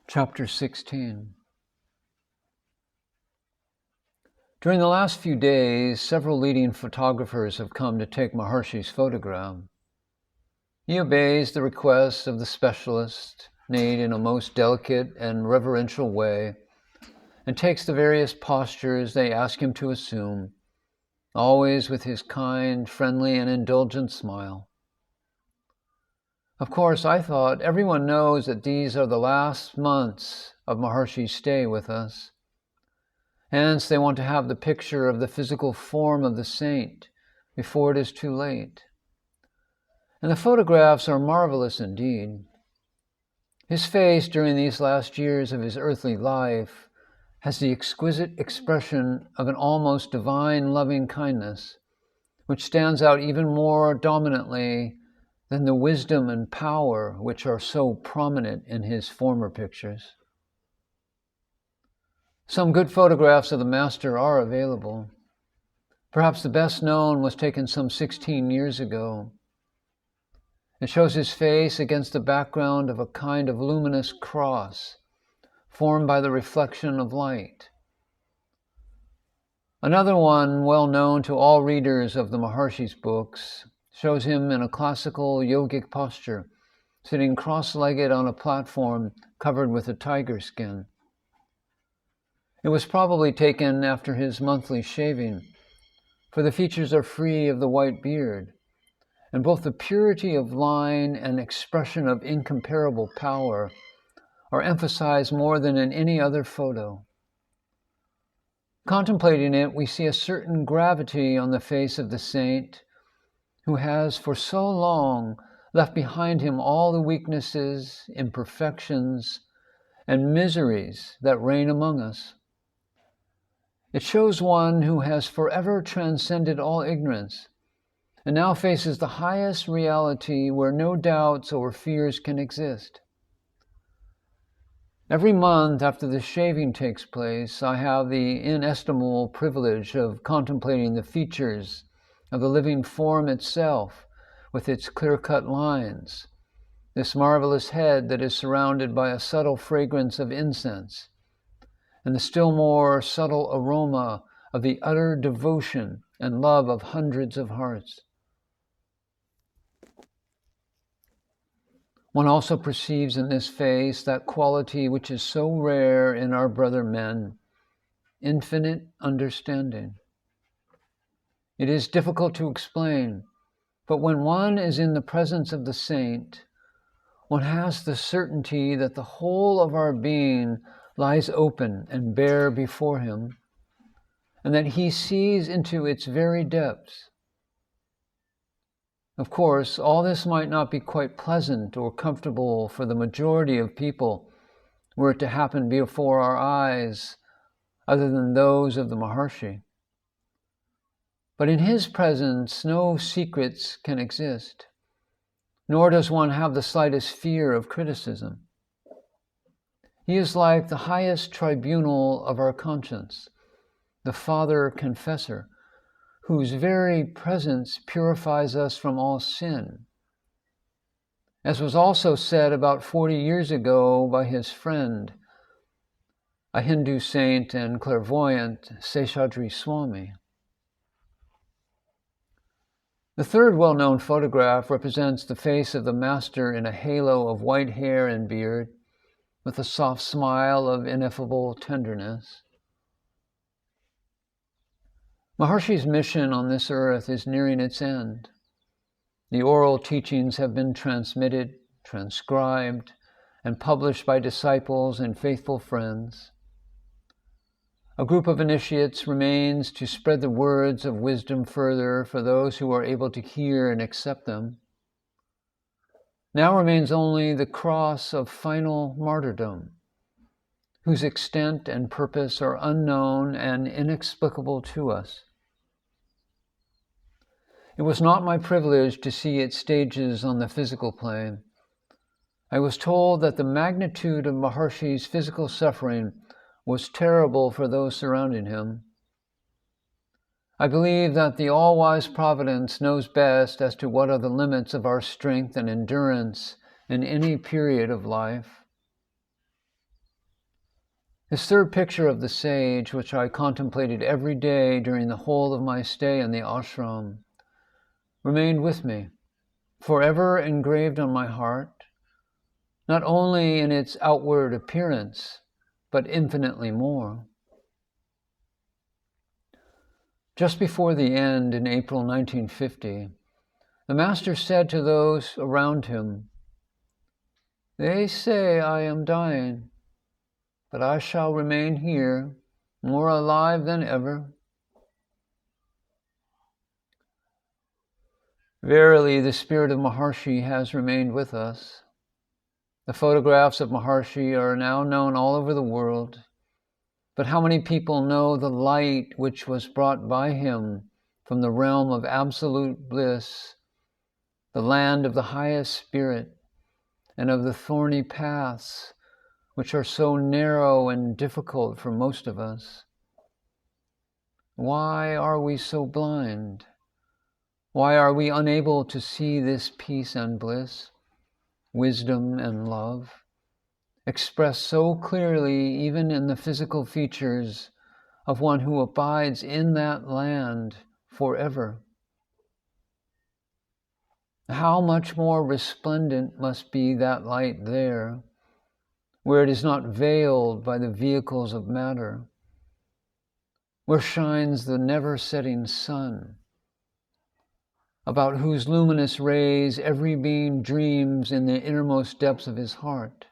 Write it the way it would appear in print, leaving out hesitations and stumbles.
Chapter 16. During the last few days, several leading photographers have come to take Maharshi's photograph. He obeys the request of the specialist, made in a most delicate and reverential way, and takes the various postures they ask him to assume, always with his kind, friendly, and indulgent smile. Of course, I thought everyone knows that these are the last months of Maharshi's stay with us. Hence, they want to have the picture of the physical form of the saint before it is too late. And the photographs are marvelous indeed. His face during these last years of his earthly life has the exquisite expression of an almost divine loving kindness, which stands out even more dominantly than the wisdom and power which are so prominent in his former pictures. Some good photographs of the master are available. Perhaps the best known was taken some 16 years ago. It shows his face against the background of a kind of luminous cross formed by the reflection of light. Another one, well known to all readers of the Maharshi's books, shows him in a classical yogic posture, sitting cross-legged on a platform covered with a tiger skin. It was probably taken after his monthly shaving, for the features are free of the white beard, and both the purity of line and expression of incomparable power are emphasized more than in any other photo. Contemplating it, we see a certain gravity on the face of the saint, who has for so long left behind him all the weaknesses, imperfections, and miseries that reign among us. It shows one who has forever transcended all ignorance and now faces the highest reality where no doubts or fears can exist. Every month after the shaving takes place, I have the inestimable privilege of contemplating the features of the living form itself with its clear-cut lines, this marvelous head that is surrounded by a subtle fragrance of incense, and the still more subtle aroma of the utter devotion and love of hundreds of hearts. One also perceives in this face that quality which is so rare in our brother men, infinite understanding. It is difficult to explain, but when one is in the presence of the saint, one has the certainty that the whole of our being lies open and bare before him, and that he sees into its very depths. Of course, all this might not be quite pleasant or comfortable for the majority of people were it to happen before our eyes, other than those of the Maharshi. But in his presence, no secrets can exist, nor does one have the slightest fear of criticism. He is like the highest tribunal of our conscience, the Father Confessor, whose very presence purifies us from all sin. As was also said about 40 years ago by his friend, a Hindu saint and clairvoyant, Seshadri Swami. The third well-known photograph represents the face of the master in a halo of white hair and beard, with a soft smile of ineffable tenderness. Maharshi's mission on this earth is nearing its end. The oral teachings have been transmitted, transcribed, and published by disciples and faithful friends. A group of initiates remains to spread the words of wisdom further for those who are able to hear and accept them. Now remains only the cross of final martyrdom, whose extent and purpose are unknown and inexplicable to us. It was not my privilege to see its stages on the physical plane. I was told that the magnitude of Maharshi's physical suffering was terrible for those surrounding him. I believe that the all-wise Providence knows best as to what are the limits of our strength and endurance in any period of life. His third picture of the sage, which I contemplated every day during the whole of my stay in the ashram, remained with me, forever engraved on my heart, not only in its outward appearance, but infinitely more. Just before the end in April 1950, the Master said to those around him, "They say I am dying, but I shall remain here, more alive than ever." Verily, the spirit of Maharshi has remained with us. The photographs of Maharshi are now known all over the world. But how many people know the light which was brought by him from the realm of absolute bliss, the land of the highest spirit, and of the thorny paths which are so narrow and difficult for most of us? Why are we so blind? Why are we unable to see this peace and bliss, wisdom and love, expressed so clearly even in the physical features of one who abides in that land forever? How much more resplendent must be that light there, where it is not veiled by the vehicles of matter, where shines the never-setting sun, about whose luminous rays every being dreams in the innermost depths of his heart.